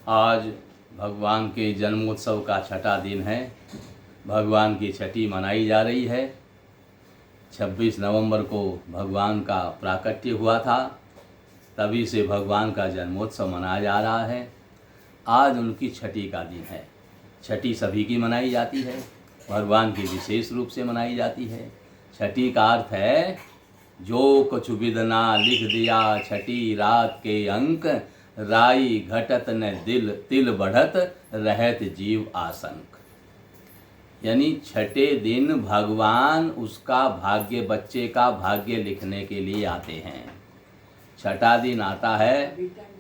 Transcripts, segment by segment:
आज भगवान के जन्मोत्सव का छठा दिन है। भगवान की छठी मनाई जा रही है। 26 नवंबर को भगवान का प्राकट्य हुआ था, तभी से भगवान का जन्मोत्सव मनाया जा रहा है। आज उनकी छठी का दिन है। छठी सभी की मनाई जाती है, भगवान की विशेष रूप से मनाई जाती है। छठी का अर्थ है जो कुछ विदना लिख दिया छठी रात के अंक, राई घटत न दिल तिल बढ़त रहत जीव आशंक। यानी छठे दिन भगवान उसका भाग्य, बच्चे का भाग्य लिखने के लिए आते हैं। छठा दिन आता है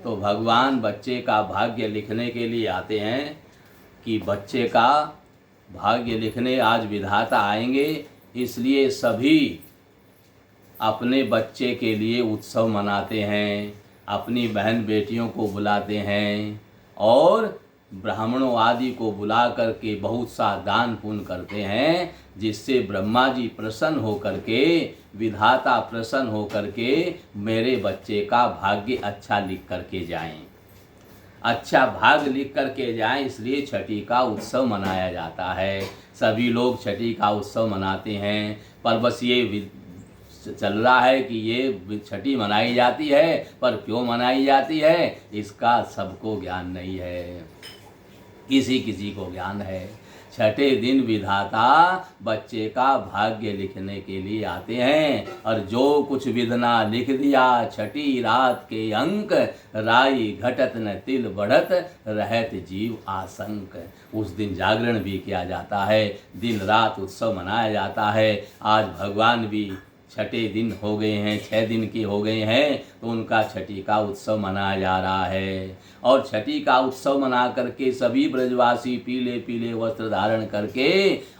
तो भगवान बच्चे का भाग्य लिखने के लिए आते हैं कि बच्चे का भाग्य लिखने आज विधाता आएंगे। इसलिए सभी अपने बच्चे के लिए उत्सव मनाते हैं, अपनी बहन बेटियों को बुलाते हैं और ब्राह्मणों आदि को बुला करके बहुत सा दान पुण्य करते हैं, जिससे ब्रह्मा जी प्रसन्न होकर के, विधाता प्रसन्न होकर के मेरे बच्चे का भाग्य अच्छा लिख करके जाएं, अच्छा भाग लिख करके जाएं। इसलिए छठी का उत्सव मनाया जाता है। सभी लोग छठी का उत्सव मनाते हैं, पर बस ये चल रहा है कि ये छठी मनाई जाती है, पर क्यों मनाई जाती है इसका सबको ज्ञान नहीं है, किसी किसी को ज्ञान है। छठे दिन विधाता बच्चे का भाग्य लिखने के लिए आते हैं और जो कुछ विदना लिख दिया छठी रात के अंक, राई घटत न तिल बढ़त रहत जीव आशंक। उस दिन जागरण भी किया जाता है, दिन रात उत्सव मनाया जाता है। आज भगवान भी छठे दिन हो गए हैं, 6 दिन के हो गए हैं, तो उनका छठी का उत्सव मनाया जा रहा है। और छठी का उत्सव मना करके सभी ब्रजवासी पीले पीले वस्त्र धारण करके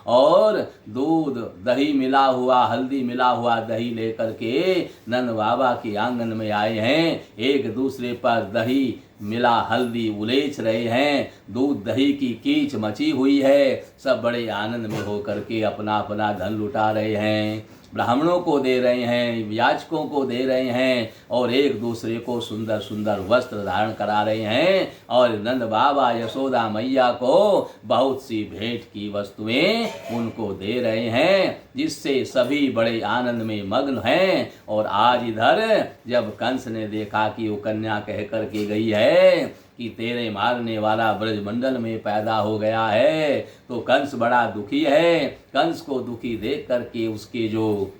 और दूध दही मिला हुआ, हल्दी मिला हुआ दही लेकर के नंद बाबा के आंगन में आए हैं। एक दूसरे पर दही मिला हल्दी उलेच रहे हैं, दूध दही की कीच मची हुई है। सब बड़े आनंद में होकर के अपना अपना धन लुटा रहे हैं, ब्राह्मणों को दे रहे हैं, याचकों को दे रहे हैं और एक दूसरे को सुंदर सुंदर वस्त्र धारण करा रहे हैं। और नंद बाबा यशोदा मैया को बहुत सी भेंट की वस्तुएं उनको दे रहे हैं, जिससे सभी बड़े आनंद में मग्न हैं। और आज इधर जब कंस ने देखा कि वो कन्या कह कर के गई है कि तेरे मारने वाला ब्रजमंडल में पैदा हो गया है, तो कंस बड़ा दुखी है। कंस को दुखी देख करके उसके जो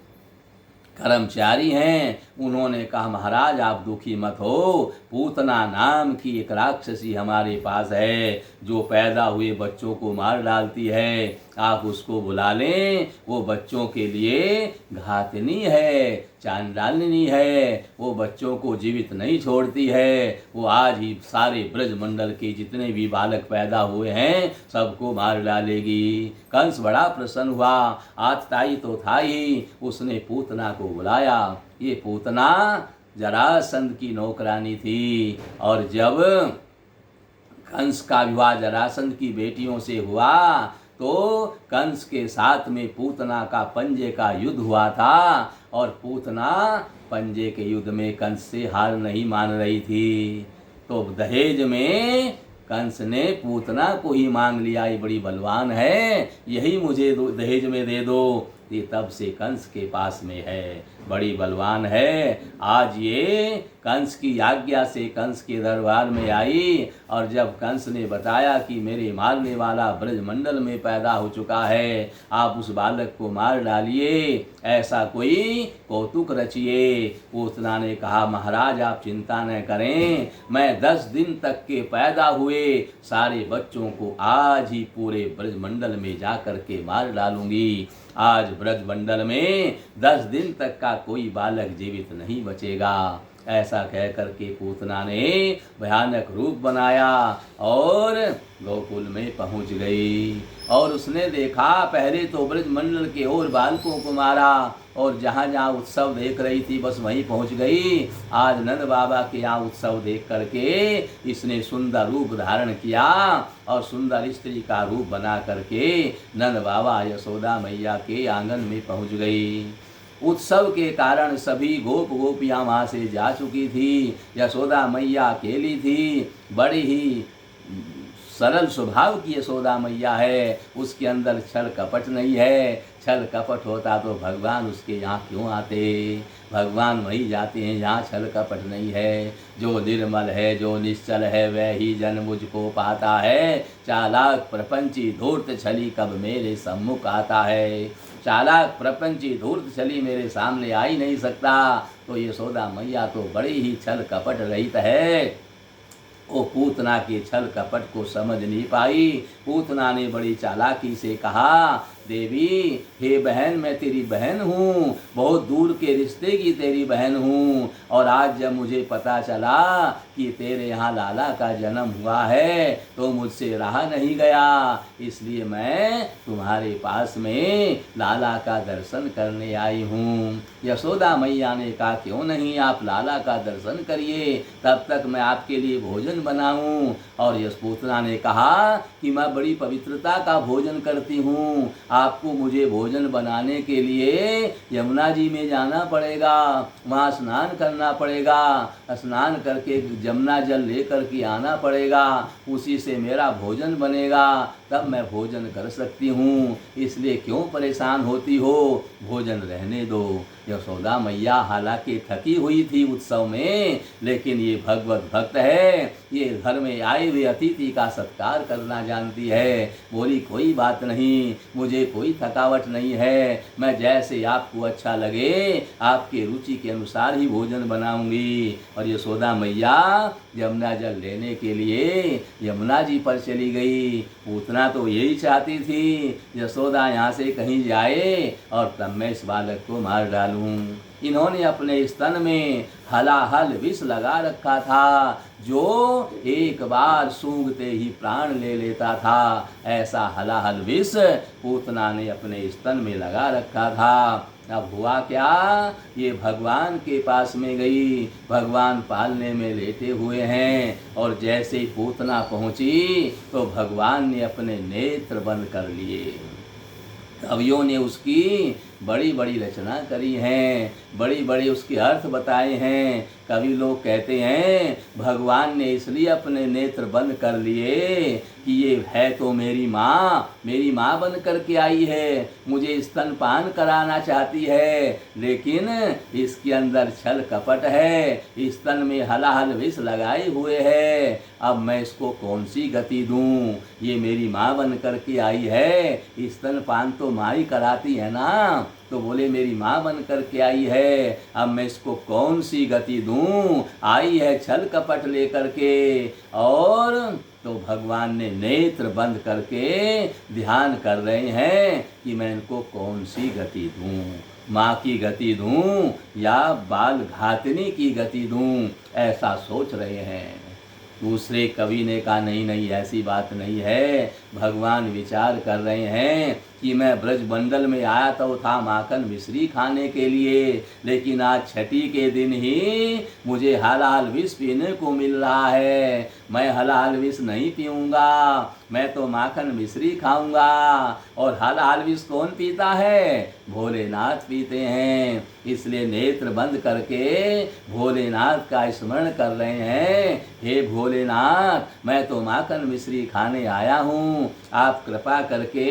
कर्मचारी हैं उन्होंने कहा, महाराज आप दुखी मत हो, पूतना नाम की एक राक्षसी हमारे पास है जो पैदा हुए बच्चों को मार डालती है, आप उसको बुला लें। वो बच्चों के लिए घातनी है, चांडालिनी है, वो बच्चों को जीवित नहीं छोड़ती है। वो आज ही सारे ब्रजमंडल के जितने भी बालक पैदा हुए हैं सबको मार डालेगी। कंस बड़ा प्रसन्न हुआ, आतताई तो था ही, उसने पूतना को बुलाया। ये पूतना जरासंध की नौकरानी थी और जब कंस का विवाह जरासंध की बेटियों से हुआ तो कंस के साथ में पूतना का पंजे का युद्ध हुआ था और पूतना पंजे के युद्ध में कंस से हार नहीं मान रही थी। तो दहेज में कंस ने पूतना को ही मांग लिया, ये बड़ी बलवान है, यही मुझे दहेज में दे दो। ये तब से कंस के पास में है, बड़ी बलवान है। आज ये कंस की आज्ञा से कंस के दरबार में आई और जब कंस ने बताया कि मेरे मारने वाला ब्रजमंडल में पैदा हो चुका है, आप उस बालक को मार डालिए, ऐसा कोई कौतुक रचिए। पूतना ने कहा, महाराज आप चिंता न करें, मैं 10 दिन तक के पैदा हुए सारे बच्चों को आज ही पूरे ब्रजमंडल में जा कर के मार डालूंगी। आज ब्रजमंडल में 10 दिन तक का कोई बालक जीवित नहीं बचेगा। ऐसा कह करके पूतना ने भयानक रूप बनाया और गोकुल में पहुंच गई। और उसने देखा, पहले तो ब्रजमंडल के और बालकों को मारा और जहाँ जहाँ उत्सव देख रही थी बस वहीं पहुंच गई। आज नंद बाबा के यहाँ उत्सव देख करके इसने सुंदर रूप धारण किया और सुंदर स्त्री का रूप बना करके नंद बाबा यशोदा मैया के आंगन में पहुंच गई। उत्सव के कारण सभी गोप गोपियाँ वहाँ से जा चुकी थी। यशोदा मैया अकेली थी, बड़ी ही सरल स्वभाव की यशोदा मैया है, उसके अंदर छल कपट नहीं है। छल कपट होता तो भगवान उसके यहाँ क्यों आते। भगवान वहीं जाते हैं जहाँ छल कपट नहीं है। जो निर्मल है, जो निश्चल है, वह ही जन मुझको पाता है। चालाक प्रपंची धूर्त छली कब मेरे सम्मुख आता है। चालाक प्रपंची धूर्त छली मेरे सामने आ ही नहीं सकता। तो यशोदा मैया तो बड़ी ही छल कपट रहित है। वो पूतना के छल कपट को समझ नहीं पाई। पूतना ने बड़ी चालाकी से कहा, देवी हे बहन, मैं तेरी बहन हूँ, बहुत दूर के रिश्ते की तेरी बहन हूँ। और आज जब मुझे पता चला कि तेरे यहाँ लाला का जन्म हुआ है तो मुझसे रहा नहीं गया, इसलिए मैं तुम्हारे पास में लाला का दर्शन करने आई हूँ। यशोदा मैया ने कहा, क्यों नहीं, आप लाला का दर्शन करिए, तब तक मैं आपके लिए भोजन बनाऊं। और यशपूतना ने कहा कि मैं बड़ी पवित्रता का भोजन करती हूँ, आपको मुझे भोजन बनाने के लिए यमुना जी में जाना पड़ेगा, वहाँ स्नान करना पड़ेगा, स्नान करके यमुना जल लेकर के आना पड़ेगा, उसी से मेरा भोजन बनेगा, तब मैं भोजन कर सकती हूँ। इसलिए क्यों परेशान होती हो, भोजन रहने दो। यशोदा मैया हालांकि थकी हुई थी उत्सव में, लेकिन ये भगवत भक्त है, ये घर में आए हुए अतिथि का सत्कार करना जानती है। बोली, कोई बात नहीं, मुझे कोई थकावट नहीं है, मैं जैसे आपको अच्छा लगे आपके रुचि के अनुसार ही भोजन बनाऊंगी। और यशोदा मैया यमुना जल लेने के लिए यमुना जी पर चली गई। पूतना तो यही चाहती थी यशोदा यहाँ से कहीं जाए और तब मैं इस बालक को मार डालूं। इन्होंने अपने स्तन में हलाहल विष लगा रखा था, जो एक बार सूंघते ही प्राण ले लेता था। ऐसा हलाहल विष पूतना ने अपने स्तन में लगा रखा था। अब हुआ क्या, ये भगवान के पास में गई, भगवान पालने में लेटे हुए हैं, और जैसे ही पूतना पहुंची तो भगवान ने अपने नेत्र बंद कर लिए। कवियों ने उसकी बड़ी बड़ी रचना करी हैं, बड़ी बड़ी उसके अर्थ बताए हैं। कवि लोग कहते हैं भगवान ने इसलिए अपने नेत्र बंद कर लिए कि ये है तो मेरी माँ बन करके आई है, मुझे स्तनपान कराना चाहती है, लेकिन इसके अंदर छल कपट है, स्तन में हलाहल विष लगाए हुए है। अब मैं इसको कौन सी गति दूं, ये मेरी माँ बन करके आई है, स्तनपान तो माँ ही कराती है ना। तो बोले मेरी माँ बन करके आई है, अब मैं इसको कौन सी गति दूं, आई है छल कपट लेकर के। और तो भगवान ने नेत्र बंद करके ध्यान कर रहे हैं कि मैं इनको कौन सी गति दूं, माँ की गति दूं या बाल घातनी की गति दूं, ऐसा सोच रहे हैं। दूसरे कवि ने कहा, नहीं नहीं, ऐसी बात नहीं है। भगवान विचार कर रहे हैं कि मैं ब्रज मंडल में आया तो था माखन मिश्री खाने के लिए, लेकिन आज छठी के दिन ही मुझे हलाल विष पीने को मिल रहा है। मैं हलाल विष नहीं पीऊँगा, मैं तो माखन मिश्री खाऊंगा। और हलाल विष कौन पीता है, भोलेनाथ पीते हैं। इसलिए नेत्र बंद करके भोलेनाथ का स्मरण कर रहे हैं, हे भोलेनाथ, मैं तो माखन मिश्री खाने आया हूँ, आप कृपा करके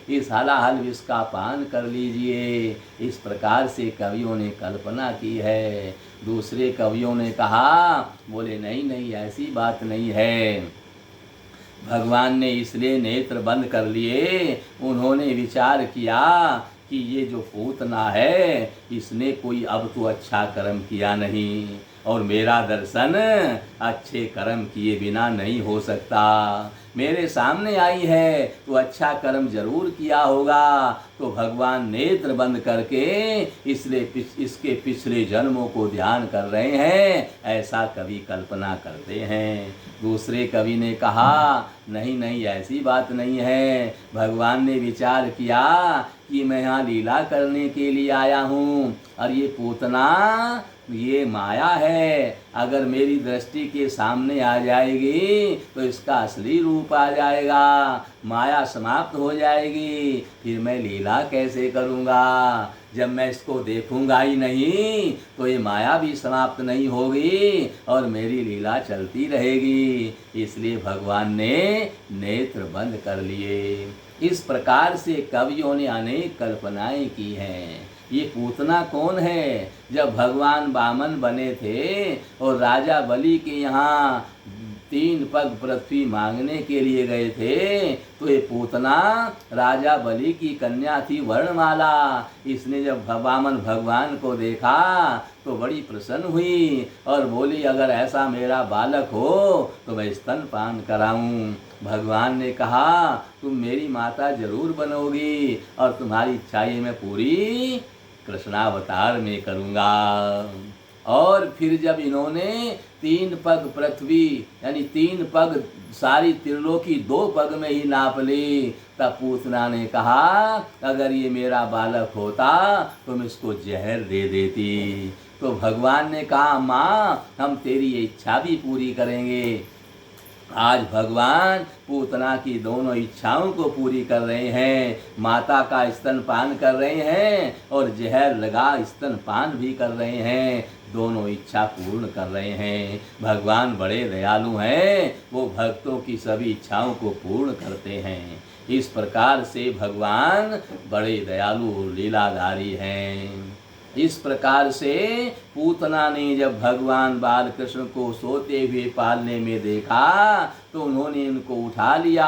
इस हलाहल विष का पान कर लीजिए। इस प्रकार से कवियों ने कल्पना की है। दूसरे कवियों ने कहा, बोले नहीं नहीं, ऐसी बात नहीं है। भगवान ने इसलिए नेत्र बंद कर लिए, उन्होंने विचार किया कि ये जो पूतना है, इसने कोई अब तो अच्छा कर्म किया नहीं, और मेरा दर्शन अच्छे कर्म किए बिना नहीं हो सकता। मेरे सामने आई है तो अच्छा कर्म जरूर किया होगा। तो भगवान नेत्र बंद करके इसलिए इसके पिछले जन्मों को ध्यान कर रहे हैं, ऐसा कवि कल्पना करते हैं। दूसरे कवि ने कहा, नहीं नहीं, ऐसी बात नहीं है। भगवान ने विचार किया कि मैं यहाँ लीला करने के लिए आया हूँ, और ये पूतना ये माया है, अगर मेरी दृष्टि के सामने आ जाएगी तो इसका असली रूप आ जाएगा, माया समाप्त हो जाएगी, फिर मैं लीला कैसे करूँगा। जब मैं इसको देखूंगा ही नहीं तो ये माया भी समाप्त नहीं होगी और मेरी लीला चलती रहेगी। इसलिए भगवान ने नेत्र बंद कर लिए। इस प्रकार से कवियों ने अनेक कल्पनाएं की हैं। ये पूतना कौन है? जब भगवान वामन बने थे और राजा बलि के यहाँ 3 पग पृथ्वी मांगने के लिए गए थे तो ये पूतना राजा बलि की कन्या थी वर्णमाला। इसने जब वामन भगवान को देखा तो बड़ी प्रसन्न हुई और बोली, अगर ऐसा मेरा बालक हो तो मैं स्तनपान कराऊं। भगवान ने कहा, तुम मेरी माता जरूर बनोगी और तुम्हारी इच्छा ये मैं पूरी कृष्णावतार में करूँगा। और फिर जब इन्होंने 3 पग पृथ्वी यानी 3 पग सारी त्रिलोकी 2 पग में ही नाप ली, तब पूतना ने कहा, अगर ये मेरा बालक होता तो मैं इसको जहर दे देती। तो भगवान ने कहा, माँ हम तेरी ये इच्छा भी पूरी करेंगे। आज भगवान पूतना की दोनों इच्छाओं को पूरी कर रहे हैं। माता का स्तनपान कर रहे हैं और जहर लगा स्तनपान भी कर रहे हैं। दोनों इच्छा पूर्ण कर रहे हैं। भगवान बड़े दयालु हैं, वो भक्तों की सभी इच्छाओं को पूर्ण करते हैं। इस प्रकार से भगवान बड़े दयालु लीलाधारी हैं। इस प्रकार से पूतना ने जब भगवान बालकृष्ण को सोते हुए पालने में देखा तो उन्होंने इनको उठा लिया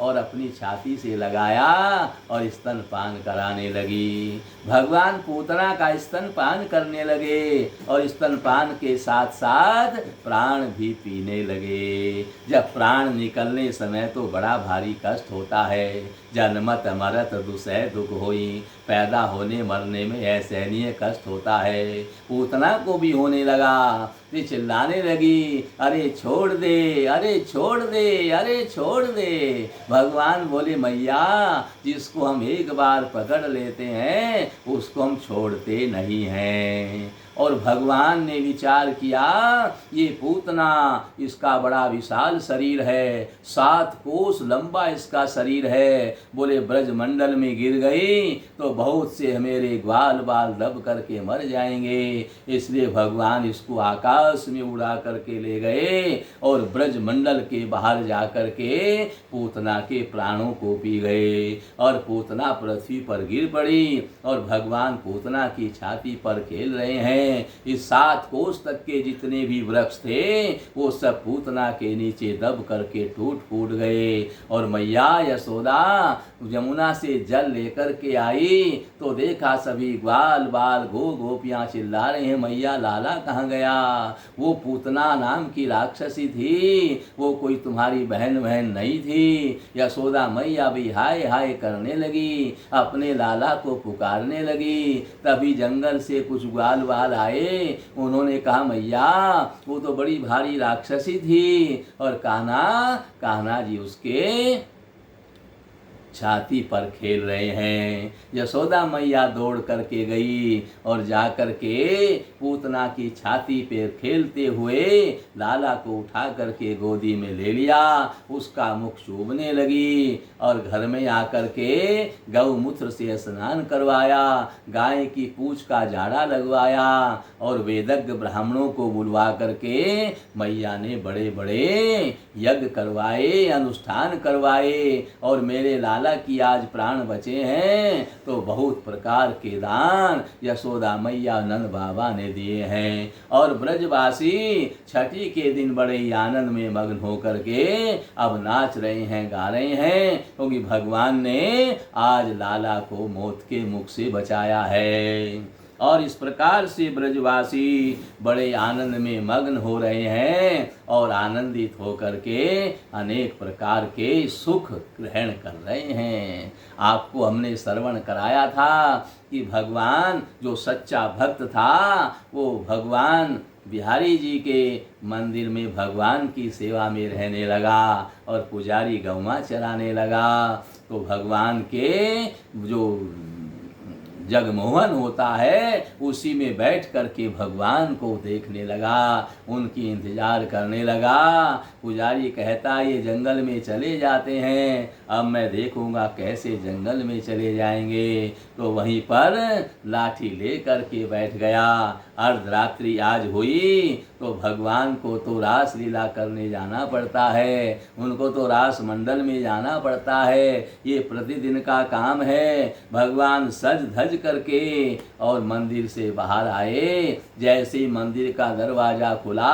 और अपनी छाती से लगाया और स्तनपान कराने लगी। भगवान पूतना का स्तनपान करने लगे और स्तनपान के साथ साथ प्राण भी पीने लगे। जब प्राण निकलने समय तो बड़ा भारी कष्ट होता है। जन्मत मरत दुसह दुख होई, पैदा होने मरने में असहनीय कष्ट होता है। पूतना को भी होने लगा। ये चिल्लाने लगी, अरे छोड़ दे, अरे छोड़ दे, अरे छोड़ दे। भगवान बोले, मैया जिसको हम एक बार पकड़ लेते हैं उसको हम छोड़ते नहीं हैं। और भगवान ने विचार किया, ये पूतना इसका बड़ा विशाल शरीर है, 7 कोस लंबा इसका शरीर है। बोले ब्रजमंडल में गिर गई तो बहुत से मेरे ग्वाल बाल दब करके मर जाएंगे। इसलिए भगवान इसको आकाश में उड़ा करके ले गए और ब्रजमंडल के बाहर जा करके पूतना के प्राणों को पी गए। और पूतना पृथ्वी पर गिर पड़ी और भगवान पूतना की छाती पर खेल रहे हैं। इस 7 कोस तक के जितने भी वृक्ष थे वो सब पूतना के नीचे दब करके टूट फूट गए। और मैया यशोदा यमुना से जल लेकर के आई तो देखा सभी ग्वाल बाल गोपियां चिल्ला रहे हैं, मैया लाला कहाँ गया? वो पूतना नाम की राक्षसी थी, वो कोई तुम्हारी बहन नहीं थी। यशोदा मैया भी हाय हाय करने लगी, अपने लाला को पुकारने लगी। तभी जंगल से कुछ ग्वाल बाल आए, उन्होंने कहा, मैया वो तो बड़ी भारी राक्षसी थी और कान्हा जी उसके छाती पर खेल रहे हैं। यशोदा मैया दौड़ करके गई और जा करके पूतना की छाती पे खेलते हुए लाला को उठा करके गोदी में ले लिया, उसका मुख चूमने लगी और घर में आकर के गौमूत्र से स्नान करवाया, गाय की पूंछ का झाड़ा लगवाया और वेदज्ञ ब्राह्मणों को बुलवा करके मैया ने बड़े बड़े यज्ञ करवाए, अनुष्ठान करवाए। और मेरे लाला की आज प्राण बचे हैं तो बहुत प्रकार के दान यशोदा मैया नंद बाबा ने दिए हैं। और ब्रजवासी छठी के दिन बड़े ही आनंद में मग्न होकर के अब नाच रहे हैं, गा रहे हैं, क्योंकि भगवान ने आज लाला को मौत के मुख से बचाया है। और इस प्रकार से ब्रजवासी बड़े आनंद में मग्न हो रहे हैं और आनंदित होकर के अनेक प्रकार के सुख ग्रहण कर रहे हैं। आपको हमने श्रवण कराया था कि भगवान जो सच्चा भक्त था वो भगवान बिहारी जी के मंदिर में भगवान की सेवा में रहने लगा और पुजारी गौवा चराने लगा। तो भगवान के जो जगमोहन होता है उसी में बैठ करके भगवान को देखने लगा, उनकी इंतजार करने लगा। पुजारी कहता ये जंगल में चले जाते हैं, अब मैं देखूंगा कैसे जंगल में चले जाएंगे। तो वहीं पर लाठी ले करके बैठ गया। अर्धरात्रि आज हुई तो भगवान को तो रास लीला करने जाना पड़ता है, उनको तो रास मंडल में जाना पड़ता है, ये प्रतिदिन का काम है। भगवान सज धज करके और मंदिर से बाहर आए। जैसे ही मंदिर का दरवाजा खुला,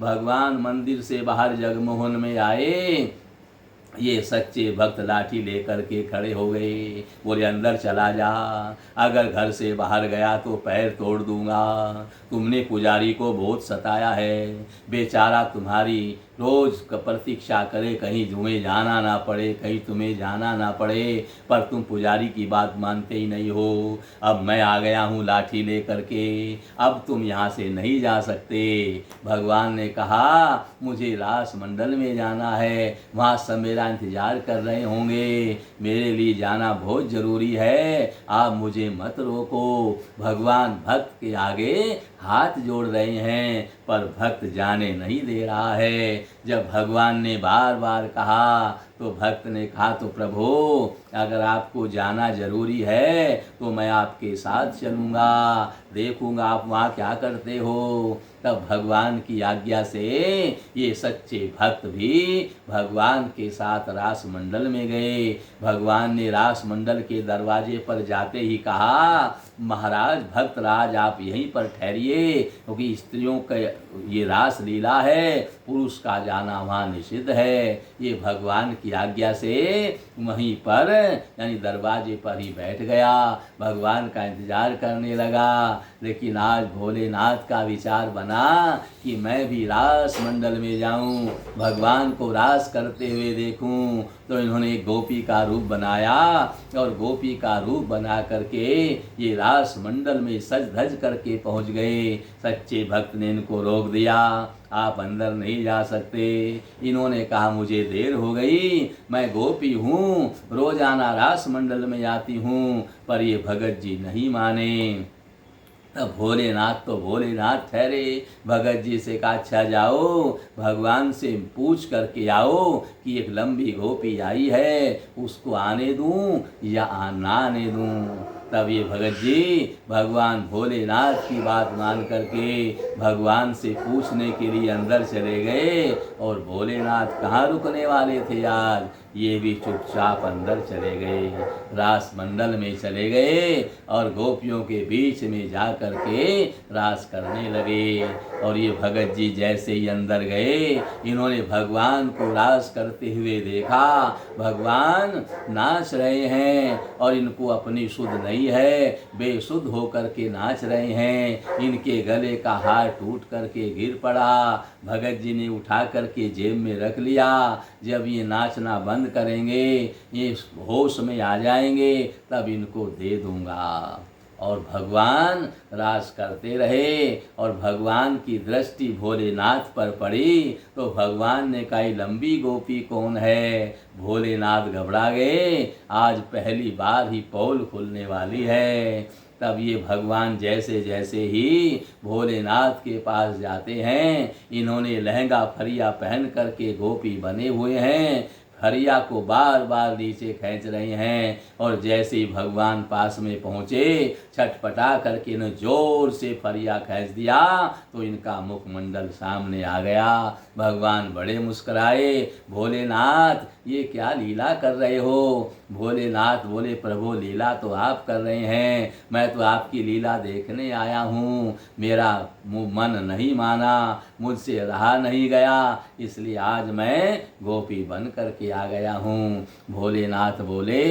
भगवान मंदिर से बाहर जगमोहन में आए। ये सच्चे भक्त लाठी लेकर के खड़े हो गए, बोले अंदर चला जा, अगर घर से बाहर गया तो पैर तोड़ दूंगा। तुमने पुजारी को बहुत सताया है, बेचारा तुम्हारी रोज प्रतीक्षा करे, कहीं तुम्हें जाना ना पड़े, कहीं तुम्हें जाना ना पड़े, पर तुम पुजारी की बात मानते ही नहीं हो। अब मैं आ गया हूँ लाठी ले करके, अब तुम यहाँ से नहीं जा सकते। भगवान ने कहा मुझे रास मंडल में जाना है, वहाँ सब मेरा इंतजार कर रहे होंगे, मेरे लिए जाना बहुत जरूरी है, आप मुझे मत रोको। भगवान भक्त के आगे हाथ जोड़ रहे हैं, पर भक्त जाने नहीं दे रहा है। जब भगवान ने बार बार कहा तो भक्त ने कहा तो प्रभु अगर आपको जाना जरूरी है तो मैं आपके साथ चलूँगा, देखूँगा आप वहाँ क्या करते हो। तब भगवान की आज्ञा से ये सच्चे भक्त भी भगवान के साथ रास मंडल में गए। भगवान ने रास मंडल के दरवाजे पर जाते ही कहा महाराज भक्तराज आप यहीं पर ठहरिए, क्योंकि स्त्रियों का ये रास लीला है, पुरुष का जाना वहाँ निषिद्ध है। ये भगवान की आज्ञा से वहीं पर यानी दरवाजे पर ही बैठ गया, भगवान का इंतजार करने लगा। लेकिन आज भोलेनाथ का विचार बना कि मैं भी रास मंडल में जाऊं, भगवान को रास करते हुए देखूं। तो इन्होंने एक गोपी का रूप बनाया और गोपी का रूप बना करके ये रास मंडल में सज धज करके पहुंच गए। सच्चे भक्त ने इनको रोक दिया, आप अंदर नहीं जा सकते। इन्होंने कहा मुझे देर हो गई, मैं गोपी हूँ, रोजाना रास मंडल में आती हूँ, पर ये भगत जी नहीं माने। तब भोलेनाथ तो भोलेनाथ ठहरे, भगत जी से कहा अच्छा जाओ भगवान से पूछ करके आओ कि एक लंबी गोपी आई है, उसको आने दूं या ना आने दूं। तब ये भगत जी भगवान भोलेनाथ की बात मान करके भगवान से पूछने के लिए अंदर चले गए। और भोलेनाथ कहाँ रुकने वाले थे आज, ये भी चुपचाप अंदर चले गए, रास मंडल में चले गए और गोपियों के बीच में जा करके रास करने लगे। और ये भगत जी जैसे ही अंदर गए, इन्होंने भगवान को रास करते हुए देखा। भगवान नाच रहे हैं और इनको अपनी सुध नहीं है, बेसुध होकर के नाच रहे हैं। इनके गले का हार टूट करके गिर पड़ा, भगत जी ने उठा करके जेब में रख लिया। जब ये नाचना बंद करेंगे, ये होश में आ जाएंगे, तब इनको दे दूंगा। और भगवान रास करते रहे और भगवान की दृष्टि भोलेनाथ पर पड़ी। तो भगवान ने कहा लंबी गोपी कौन है। भोलेनाथ घबरा गए, आज पहली बार ही पोल खुलने वाली है। तब ये भगवान जैसे जैसे ही भोलेनाथ के पास जाते हैं, इन्होंने लहंगा फरिया पहन करके गोपी बने हुए हैं, फरिया को बार बार नीचे खींच रहे हैं। और जैसे ही भगवान पास में पहुँचे, छटपटा करके इन्हें जोर से फरिया खींच दिया तो इनका मुखमंडल सामने आ गया। भगवान बड़े मुस्कुराए, भोलेनाथ ये क्या लीला कर रहे हो। भोलेनाथ बोले प्रभु लीला तो आप कर रहे हैं, मैं तो आपकी लीला देखने आया हूँ, मेरा मन नहीं माना, मुझसे रहा नहीं गया, इसलिए आज मैं गोपी बन करके आ गया हूँ। भोलेनाथ बोले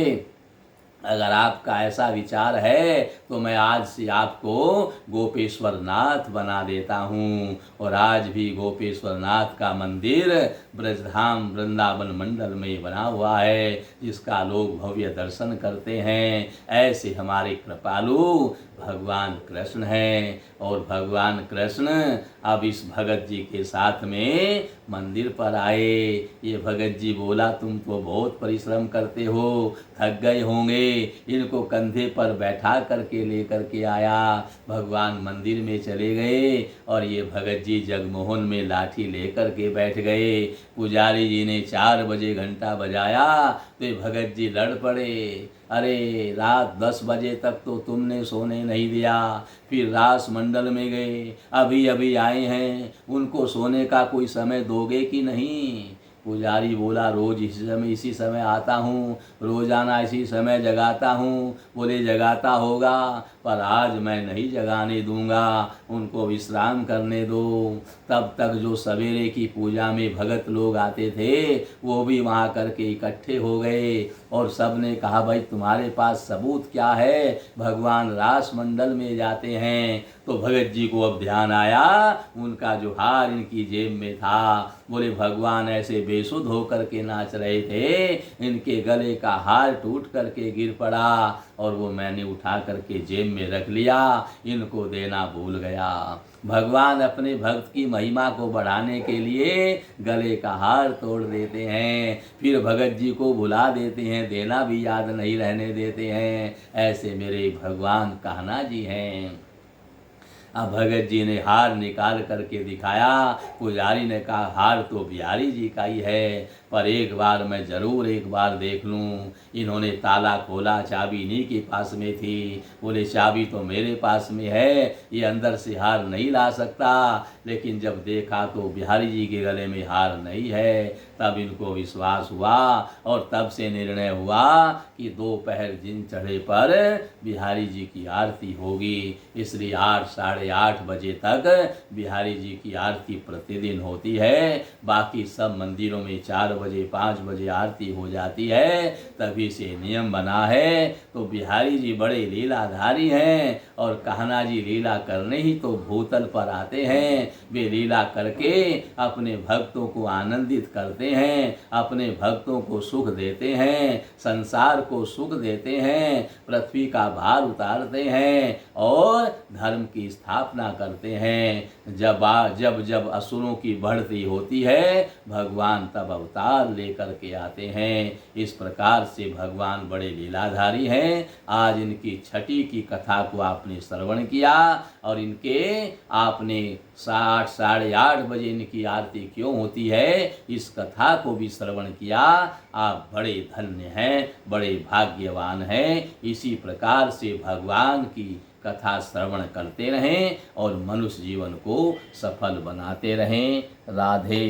अगर आपका ऐसा विचार है तो मैं आज से आपको गोपेश्वर नाथ बना देता हूँ। और आज भी गोपेश्वर नाथ का मंदिर ब्रजधाम वृंदावन मंडल में बना हुआ है, जिसका लोग भव्य दर्शन करते हैं। ऐसे हमारे कृपालु भगवान कृष्ण हैं। और भगवान कृष्ण अब इस भगत जी के साथ में मंदिर पर आए। ये भगत जी बोला तुम तो बहुत परिश्रम करते हो, थक गए होंगे, इनको कंधे पर बैठा करके लेकर के आया। भगवान मंदिर में चले गए और ये भगत जी जगमोहन में लाठी लेकर के बैठ गए। पुजारी जी ने 4 बजे घंटा बजाया तो ये भगत जी लड़ पड़े। अरे रात 10 बजे तक तो तुमने सोने नहीं दिया, फिर रास मंडल में गए, अभी अभी आए हैं, उनको सोने का कोई समय दोगे कि नहीं? पुजारी बोला रोज इसी समय आता हूँ, रोजाना इसी समय जगाता हूँ। बोले जगाता होगा पर आज मैं नहीं जगाने दूंगा, उनको विश्राम करने दो। तब तक जो सवेरे की पूजा में भगत लोग आते थे वो भी वहाँ करके इकट्ठे हो गए और सब ने कहा भाई तुम्हारे पास सबूत क्या है? भगवान रास मंडल में जाते हैं। तो भगत जी को अब ध्यान आया, उनका जो हार इनकी जेब में था। बोले भगवान ऐसे बेसुध होकर के नाच रहे थे, इनके गले का हार टूट करके गिर पड़ा और वो मैंने उठा करके जेब में रख लिया, इनको देना भूल गया। भगवान अपने भक्त की महिमा को बढ़ाने के लिए गले का हार तोड़ देते हैं, फिर भगत जी को भुला देते हैं, देना भी याद नहीं रहने देते हैं। ऐसे मेरे भगवान कान्हा जी हैं। अब भगत जी ने हार निकाल करके दिखाया। पुजारी ने कहा हार तो बिहारी जी का ही है, पर एक बार मैं ज़रूर एक बार देख लूँ। इन्होंने ताला खोला, चाबी इन्हीं के पास में थी। बोले चाबी तो मेरे पास में है, ये अंदर से हार नहीं ला सकता। लेकिन जब देखा तो बिहारी जी के गले में हार नहीं है। तब इनको विश्वास हुआ और तब से निर्णय हुआ कि दोपहर दिन चढ़े पर बिहारी जी की आरती होगी। इसलिए 8 साढ़े 8 बजे तक बिहारी जी की आरती प्रतिदिन होती है। बाकी सब मंदिरों में 4 बजे 5 बजे आरती हो जाती है। तभी से नियम बना है। तो बिहारी जी बड़े लीलाधारी हैं और कान्हा जी लीला करने ही तो भूतल पर आते हैं। वे लीला करके अपने भक्तों को आनंदित करते हैं, अपने भक्तों को सुख देते हैं, संसार को सुख देते हैं, पृथ्वी का भार उतारते हैं और धर्म की स्थापना करते हैं। जब असुरों की बढ़ती होती है भगवान तब अवतार लेकर के आते हैं। इस प्रकार से भगवान बड़े लीलाधारी हैं। आज इनकी छठी की कथा को आपने श्रवण किया और इनके आपने 8 साढ़े 8 बजे इनकी आरती क्यों होती है इस कथा को भी श्रवण किया। आप बड़े धन्य हैं, बड़े भाग्यवान हैं। इसी प्रकार से भगवान की कथा श्रवण करते रहें और मनुष्य जीवन को सफल बनाते रहें। राधे